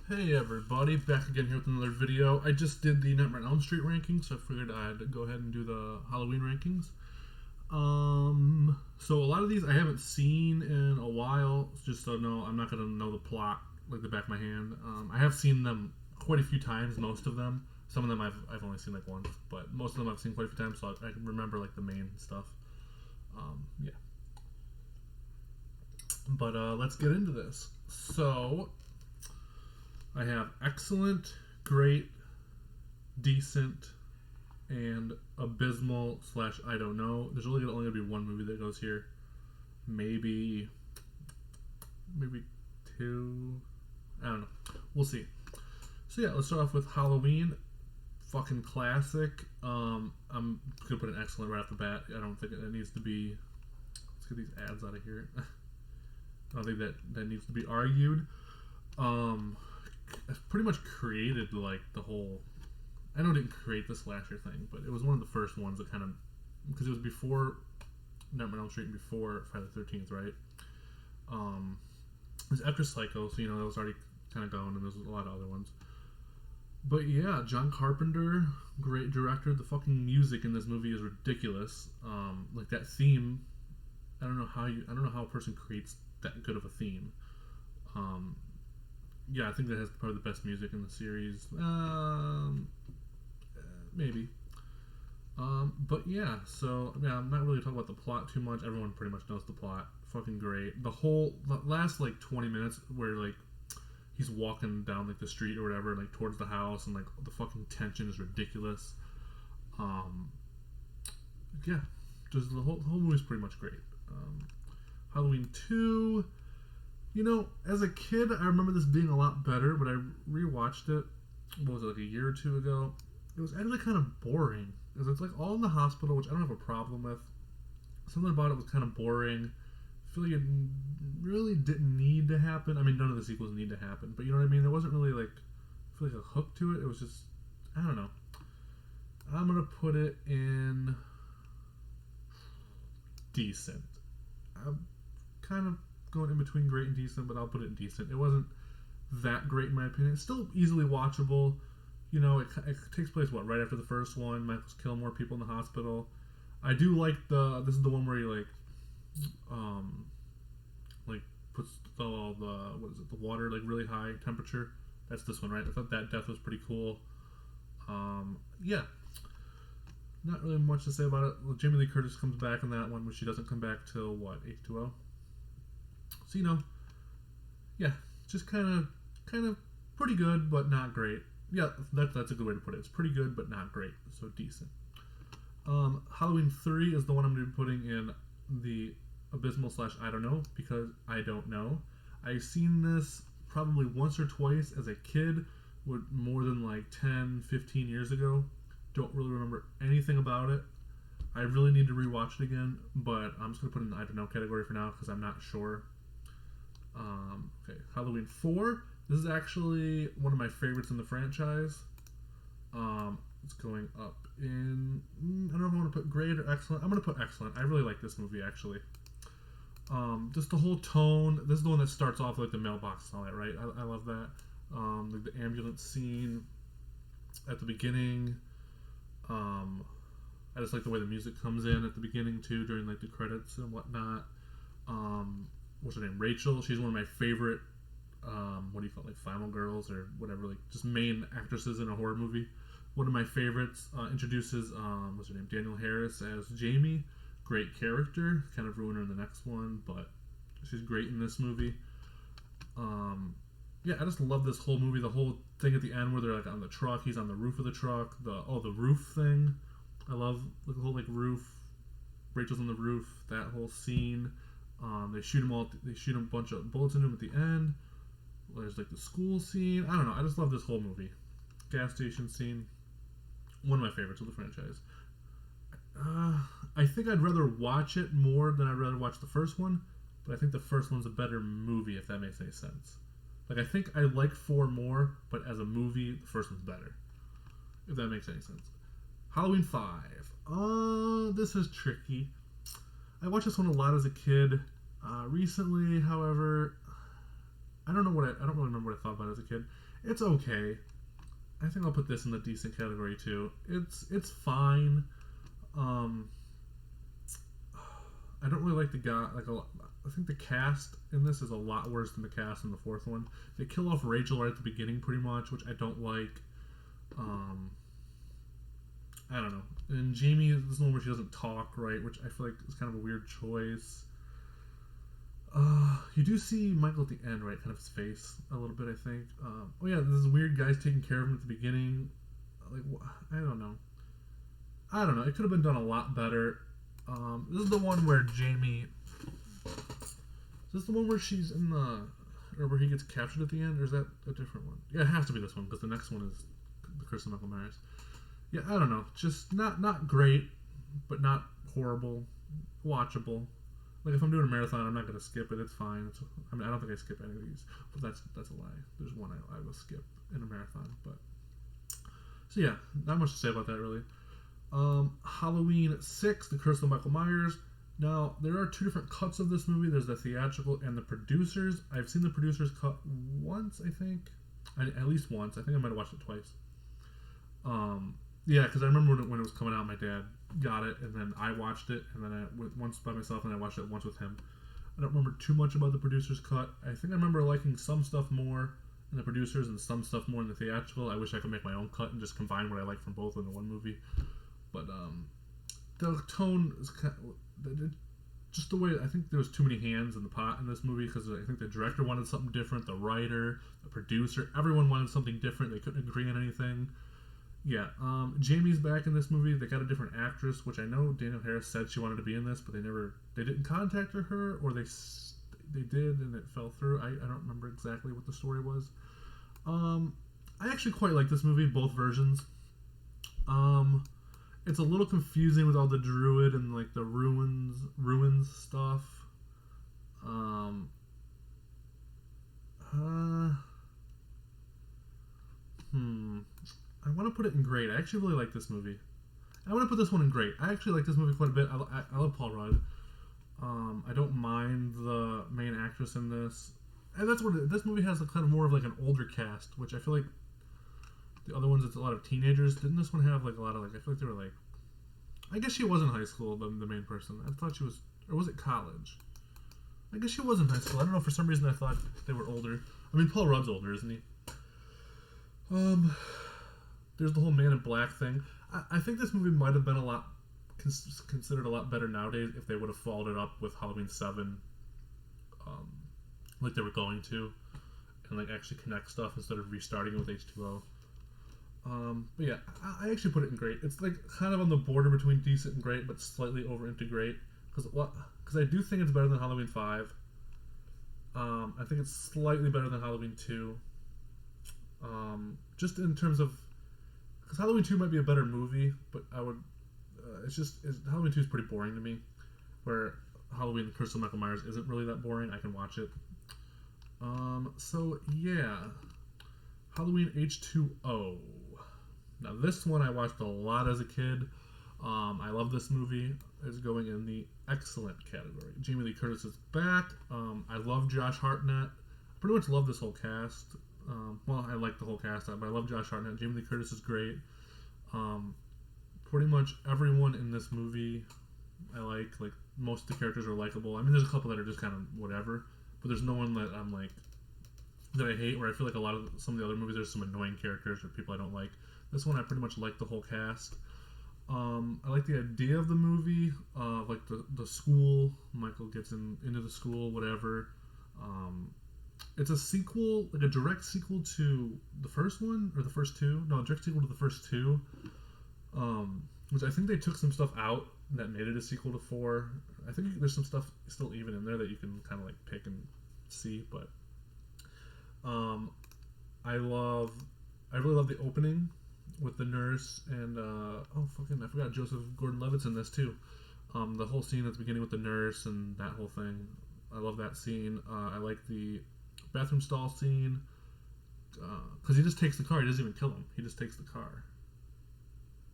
Hey everybody, back again here with another video. I just did the Nightmare on Elm Street rankings, so I figured I'd go ahead and do the Halloween rankings. So a lot of these I haven't seen in a while, just so no, I'm not gonna know the plot like the back of my hand. I have seen them quite a few times, most of them. Some of them I've only seen like once, but most of them I've seen quite a few times, so I can remember like the main stuff. Yeah. But let's get into this. So I have excellent, great, decent, and abysmal / I don't know. There's only going to be one movie that goes here. Maybe two. I don't know. We'll see. So yeah, let's start off with Halloween. Fucking classic. I'm going to put an excellent right off the bat. I don't think it needs to be... Let's get these ads out of here. I don't think that needs to be argued. Pretty much created like the whole. I know it didn't create the slasher thing, but it was one of the first ones that kind of, because it was before Nightmare on Elm Street and before Friday the 13th, right? It was after Psycho, so that was already kind of gone, and there's a lot of other ones. But yeah, John Carpenter, great director. The fucking music in this movie is ridiculous. Like that theme, I don't know how a person creates that good of a theme. Yeah, I think that has probably the best music in the series. Maybe. But yeah, so I'm not really talking about the plot too much. Everyone pretty much knows the plot. Fucking great. The last like 20 minutes where like he's walking down like the street or whatever, like towards the house, and like the fucking tension is ridiculous. Yeah, just the whole movie's pretty much great. Halloween 2. As a kid, I remember this being a lot better, but I rewatched it, what was it, like a year or two ago? It was actually kind of boring, because it's like all in the hospital, which I don't have a problem with. Something about it was kind of boring. I feel like it really didn't need to happen. I mean, none of the sequels need to happen, but you know what I mean? There wasn't really like, I feel like a hook to it. It was just, I don't know. I'm going to put it in decent. I'm kind of going in between great and decent, but I'll put it in decent. It wasn't that great in my opinion. It's still easily watchable. It takes place right after the first one. Michael's killing more people in the hospital. I do like this is the one where he like puts all the water like really high temperature. That's this one, right? I thought that death was pretty cool. Yeah. Not really much to say about it. Well, Jamie Lee Curtis comes back in that one, but she doesn't come back till what, H2O? So yeah, just kind of pretty good, but not great. Yeah, that's a good way to put it. It's pretty good, but not great. So decent. Halloween 3 is the one I'm going to be putting in the abysmal / I don't know, because I don't know. I've seen this probably once or twice as a kid, more than like 10, 15 years ago. Don't really remember anything about it. I really need to rewatch it again, but I'm just going to put it in the I don't know category for now because I'm not sure. Okay, Halloween 4. This is actually one of my favorites in the franchise. It's going up in... I don't know if I want to put great or excellent. I'm going to put excellent. I really like this movie, actually. Just the whole tone. This is the one that starts off with like the mailbox and all that, right? I love that. Like the ambulance scene at the beginning. I just like the way the music comes in at the beginning too, during like the credits and whatnot. What's her name? Rachel. She's one of my favorite. What do you call it? Like final girls or whatever? Like just main actresses in a horror movie. One of my favorites. Introduces what's her name? Danielle Harris as Jamie. Great character. Kind of ruined her in the next one, but she's great in this movie. Yeah, I just love this whole movie. The whole thing at the end where they're like on the truck. He's on the roof of the truck. The roof thing. I love the whole like roof. Rachel's on the roof. That whole scene. They shoot him a bunch of bullets into him at the end. There's like the school scene. I don't know. I just love this whole movie. Gas station scene. One of my favorites of the franchise. I think I'd rather watch it more than I'd rather watch the first one. But I think the first one's a better movie, if that makes any sense. Like, I think I like 4 more, but as a movie, the first one's better. If that makes any sense. Halloween 5. This is tricky. I watched this one a lot as a kid. Recently, however, I don't really remember what I thought about it as a kid. It's okay. I think I'll put this in the decent category too. It's fine. I don't really like the guy. I think the cast in this is a lot worse than the cast in the fourth one. They kill off Rachel right at the beginning, pretty much, which I don't like. I don't know. And Jamie, this is the one where she doesn't talk, right, which I feel like is kind of a weird choice. You do see Michael at the end, right? Kind of his face a little bit, I think. Oh yeah, this weird guy's taking care of him at the beginning. I don't know. It could have been done a lot better. This is the one where Jamie. Is this the one where she's in or where he gets captured at the end, or is that a different one? Yeah, it has to be this one because the next one is the Kristen Michael Myers. Yeah, I don't know. Just not great, but not horrible, watchable. Like if I'm doing a marathon, I'm not gonna skip it. It's fine. I don't think I skip any of these, but that's a lie. There's one I will skip in a marathon, but so yeah, not much to say about that really. Halloween 6, The Curse of Michael Myers. Now there are two different cuts of this movie. There's the theatrical and the producers. I've seen the producers cut once, I think, at least once. I think I might have watched it twice. Yeah, because I remember when it was coming out, my dad got it, and then I watched it, and then I went once by myself, and I watched it once with him. I don't remember too much about the producer's cut. I think I remember liking some stuff more in the producers and some stuff more in the theatrical. I wish I could make my own cut and just combine what I like from both into one movie. But the tone is kind of, just the way, I think there was too many hands in the pot in this movie because I think the director wanted something different, the writer, the producer, everyone wanted something different. They couldn't agree on anything. Yeah, Jamie's back in this movie. They got a different actress, which I know Danielle Harris said she wanted to be in this, but they didn't contact her, or they did and it fell through. I don't remember exactly what the story was. I actually quite like this movie, both versions. It's a little confusing with all the druid and like the ruins stuff. I want to put it in great. I actually really like this movie. I want to put this one in great. I actually like this movie quite a bit. I love Paul Rudd. I don't mind the main actress in this. And that's what this movie has, a kind of more of like an older cast, which I feel like the other ones, it's a lot of teenagers. Didn't this one have like a lot of like, I feel like they were like, I guess she was in high school, the main person. I thought she was, or was it college? I guess she was in high school. I don't know, for some reason I thought they were older. I mean, Paul Rudd's older, isn't he? There's the whole Man in Black thing. I think this movie might have been considered a lot better nowadays if they would have followed it up with Halloween 7, like they were going to, and like actually connect stuff instead of restarting it with H2O. But yeah, I actually put it in great. It's like kind of on the border between decent and great, but slightly over into great. Because I do think it's better than Halloween 5. I think it's slightly better than Halloween 2. Just in terms of, because Halloween 2 might be a better movie, but I would, Halloween 2 is pretty boring to me, where Halloween The Curse of Michael Myers isn't really that boring. I can watch it. So yeah, Halloween H2O. Now this one I watched a lot as a kid. I love this movie. It's going in the excellent category. Jamie Lee Curtis is back. I love Josh Hartnett. Pretty much love this whole cast. Well, I like the whole cast, but I love Josh Hartnett. Jamie Lee Curtis is great. Pretty much everyone in this movie I like. Like, most of the characters are likable. I mean, there's a couple that are just kind of whatever, but there's no one that I'm like, that I hate, where I feel like some of the other movies, there's some annoying characters or people I don't like. This one I pretty much like the whole cast. I like the idea of the movie, like the school. Michael gets into the school, whatever. It's a sequel, like a direct sequel to the first one, or the first two. No, a direct sequel to the first two. Which I think they took some stuff out that made it a sequel to 4. I think there's some stuff still even in there that you can kind of like pick and see, but I really love the opening with the nurse and I forgot Joseph Gordon-Levitt's in this too. The whole scene at the beginning with the nurse and that whole thing. I love that scene. I like the bathroom stall scene because he just takes the car. He doesn't even kill him. He just takes the car.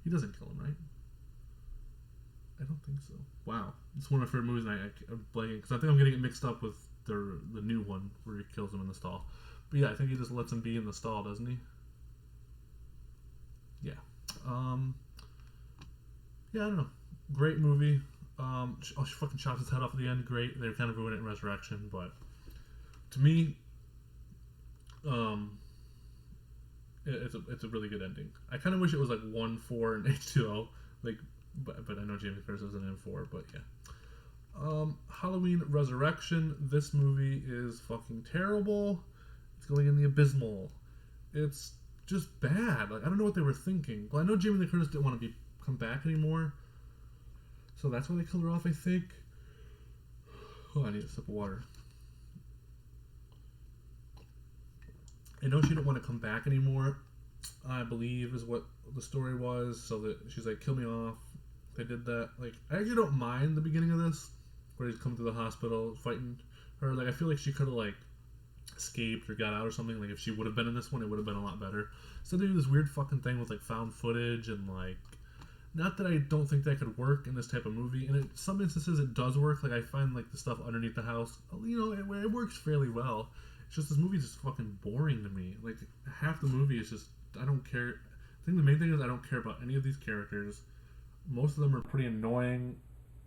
He doesn't kill him, right? I don't think so. Wow, it's one of my favorite movies, and I'm blanking because I think I'm getting it mixed up with the new one where he kills him in the stall. But yeah, I think he just lets him be in the stall, doesn't he? Yeah. Yeah, I don't know. Great movie. She fucking chops his head off at the end. Great. They kind of ruined it in Resurrection, but to me, it's a really good ending. I kind of wish it was like 1-4 and H2O, like, but I know Jamie Curtis isn't in 4, but yeah. Halloween Resurrection. This movie is fucking terrible. It's going in the abysmal. It's just bad. Like, I don't know what they were thinking. Well, I know Jamie Lee Curtis didn't want to come back anymore, so that's why they killed her off, I think. Oh, I need a sip of water. I know she didn't want to come back anymore, I believe is what the story was, so that she's like, kill me off. They did that. Like, I actually don't mind the beginning of this, where he's come to the hospital fighting her. Like, I feel like she could have, like, escaped or got out or something. Like, if she would have been in this one, it would have been a lot better. So they do this weird fucking thing with, like, found footage and, like, not that I don't think that could work in this type of movie. And in some instances it does work. Like, I find, like, the stuff underneath the house, you know, it works fairly well. It's just this movie is just fucking boring to me. Like, half the movie is just, I don't care. I think the main thing is I don't care about any of these characters. Most of them are pretty annoying,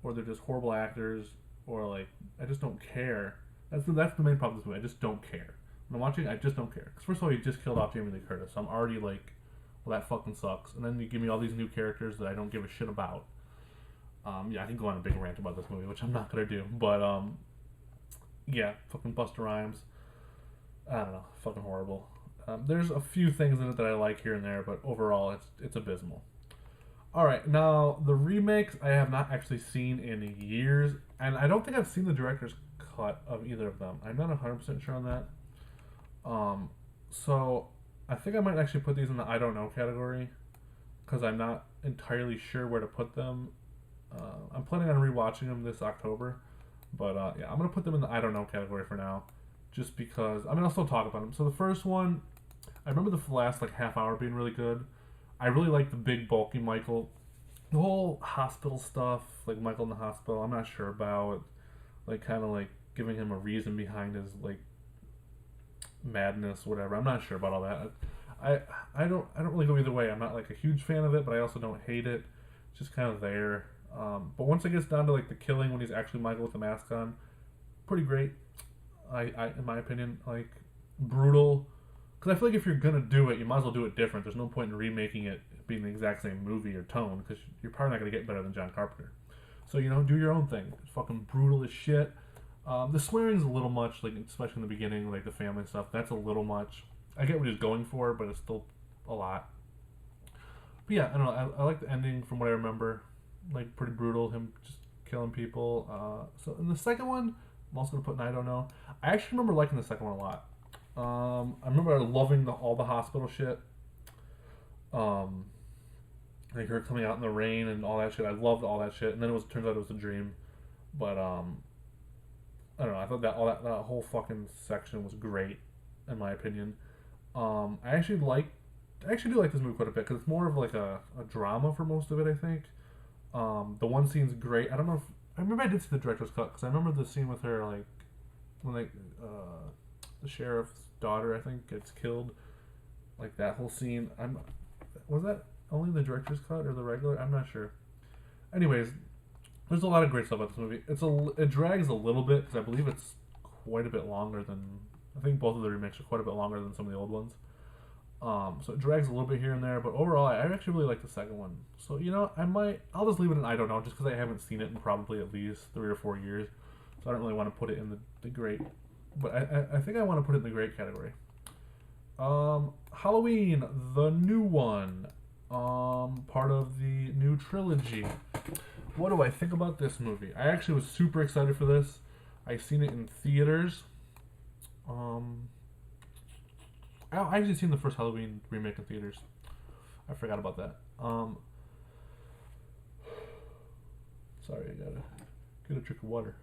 or they're just horrible actors, or, like, I just don't care. That's the main problem with this movie. I just don't care. When I'm watching, I just don't care. Because first of all, you just killed off Jamie Lee Curtis. So I'm already like, well, that fucking sucks. And then you give me all these new characters that I don't give a shit about. Yeah, I can go on a big rant about this movie, which I'm not going to do. But, yeah, fucking Busta Rhymes. I don't know. Fucking horrible. There's a few things in it that I like here and there, but overall, it's abysmal. Alright, now, the remakes I have not actually seen in years. And I don't think I've seen the director's cut of either of them. I'm not 100% sure on that. So I think I might actually put these in the I don't know category, because I'm not entirely sure where to put them. I'm planning on rewatching them this October, but yeah, I'm gonna put them in the I don't know category for now, just because. I mean, I'll still talk about them. So the first one, I remember the last like half hour being really good. I really like the big bulky Michael. The whole hospital stuff, like Michael in the hospital, I'm not sure about. Like, kind of like giving him a reason behind his, like, madness, whatever. I'm not sure about all that. I don't really go either way. I'm not, like, a huge fan of it, but I also don't hate it. It's just kind of there. But once it gets down to, like, the killing when he's actually Michael with the mask on, pretty great. I in my opinion, like, brutal. Because I feel like if you're gonna do it, you might as well do it different. There's no point in remaking it being the exact same movie or tone, because you're probably not gonna get better than John Carpenter. So, you know, do your own thing. It's fucking brutal as shit. The swearing's a little much, like, especially in the beginning, like the family stuff. That's a little much. I get what he's going for, but it's still a lot. But yeah, I don't know. I like the ending from what I remember. Like, pretty brutal, him just killing people. So in the second one, I'm also going to put an I don't know. I actually remember liking the second one a lot. I remember loving all the hospital shit. Like her coming out in the rain and all that shit. I loved all that shit. And then turns out it was a dream. But I don't know. I thought that whole fucking section was great, in my opinion. I actually do like this movie quite a bit, because it's more of like a drama for most of it, I think. The one scene's great. I don't know if I remember I did see the director's cut, because I remember the scene with her, like when the sheriff's daughter, I think, gets killed. Like that whole scene. Was that only the director's cut or the regular? I'm not sure. Anyways, there's a lot of great stuff about this movie. It drags a little bit, because I believe it's quite a bit longer than, I think both of the remakes are quite a bit longer than some of the old ones. So it drags a little bit here and there, but overall, I actually really like the second one. So, you know, I'll just leave it in I don't know, just because I haven't seen it in probably at least 3 or 4 years. So I don't really want to put it in the great, but I think I want to put it in the great category. Halloween, the new one, part of the new trilogy. What do I think about this movie? I actually was super excited for this. I seen it in theaters. I actually seen the first Halloween remake in theaters. I forgot about that. Sorry, I gotta get a drink of water.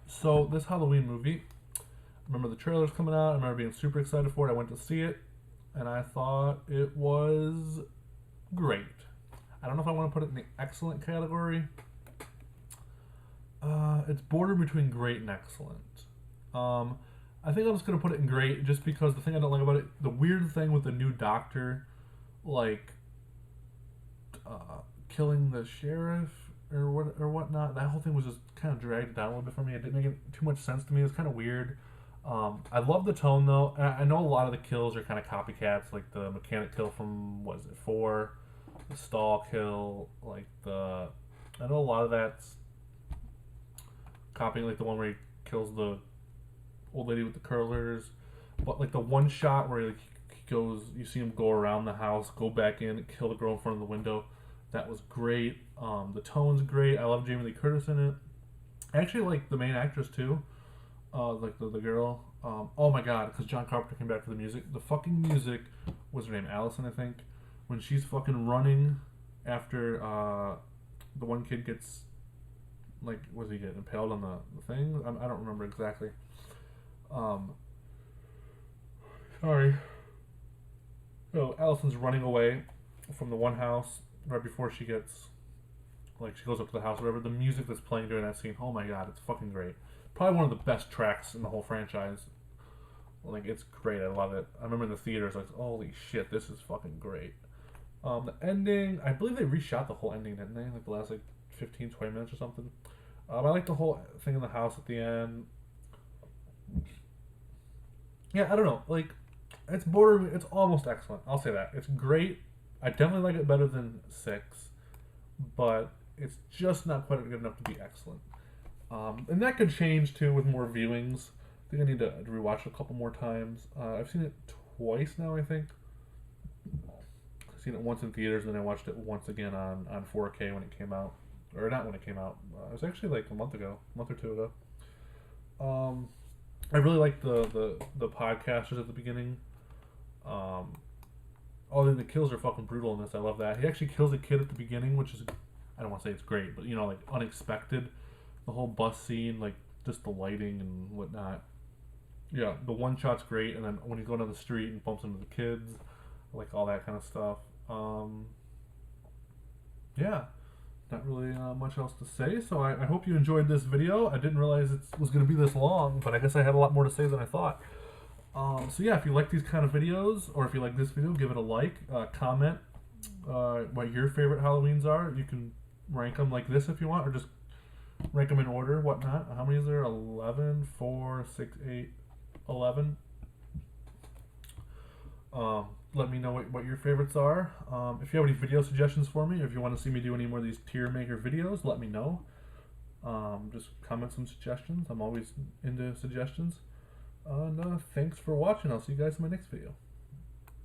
So this Halloween movie, I remember the trailers coming out. I remember being super excited for it. I went to see it, and I thought it was great. I don't know if I want to put it in the excellent category. It's bordered between great and excellent. I think I'm just gonna put it in great, just because the thing I don't like about it, the weird thing with the new doctor, like killing the sheriff or whatnot. That whole thing was just kind of dragged down a little bit for me. It didn't make too much sense to me. It was kind of weird. I love the tone though. I know a lot of the kills are kind of copycats, like the mechanic kill from what is it 4, the stall kill, like the. I know a lot of that's copying, like the one where he kills the old lady with the curlers, but like the one shot where like, he goes, you see him go around the house, go back in, kill the girl in front of the window. That was great. The tone's great. I love Jamie Lee Curtis in it. I actually like the main actress too, like the girl. Oh my god, because John Carpenter came back for the music. The fucking music, what's her name, Allison, I think, when she's fucking running after the one kid gets, like, what does he get, impaled on the thing? I don't remember exactly. Sorry. So Allison's running away from the one house right before she gets, like, she goes up to the house or whatever. The music that's playing during that scene, oh my god, it's fucking great. Probably one of the best tracks in the whole franchise. Like, it's great. I love it. I remember in the theaters, like, holy shit, this is fucking great. The ending, I believe they reshot the whole ending, didn't they? Like the last, like, 15, 20 minutes or something. I like the whole thing in the house at the end. Yeah, I don't know. Like, it's borderline, it's almost excellent. I'll say that. It's great. I definitely like it better than 6, but it's just not quite good enough to be excellent. And that could change too with more viewings. I think I need to rewatch it a couple more times. I've seen it twice now, I think. I've seen it once in theaters, and then I watched it once again on 4K when it came out. Or not when it came out. It was actually like a month or 2 ago. I really like the podcasters at the beginning. Then the kills are fucking brutal in this. I love that. He actually kills a kid at the beginning, which is, I don't want to say it's great, but, you know, like, unexpected. The whole bus scene, like, just the lighting and whatnot. Yeah, the one shot's great, and then when he's going down the street and bumps into the kids, like, all that kind of stuff. Yeah, not really much else to say, so I hope you enjoyed this video. I didn't realize it was going to be this long, but I guess I had a lot more to say than I thought. So yeah, if you like these kind of videos, or if you like this video, give it a like, comment what your favorite Halloweens are. You can rank them like this if you want, or just rank them in order, whatnot. How many is there? 11, 4, 6, 8, 11. Let me know what your favorites are. If you have any video suggestions for me, or if you want to see me do any more of these TierMaker videos, let me know. Just comment some suggestions. I'm always into suggestions. And thanks for watching. I'll see you guys in my next video.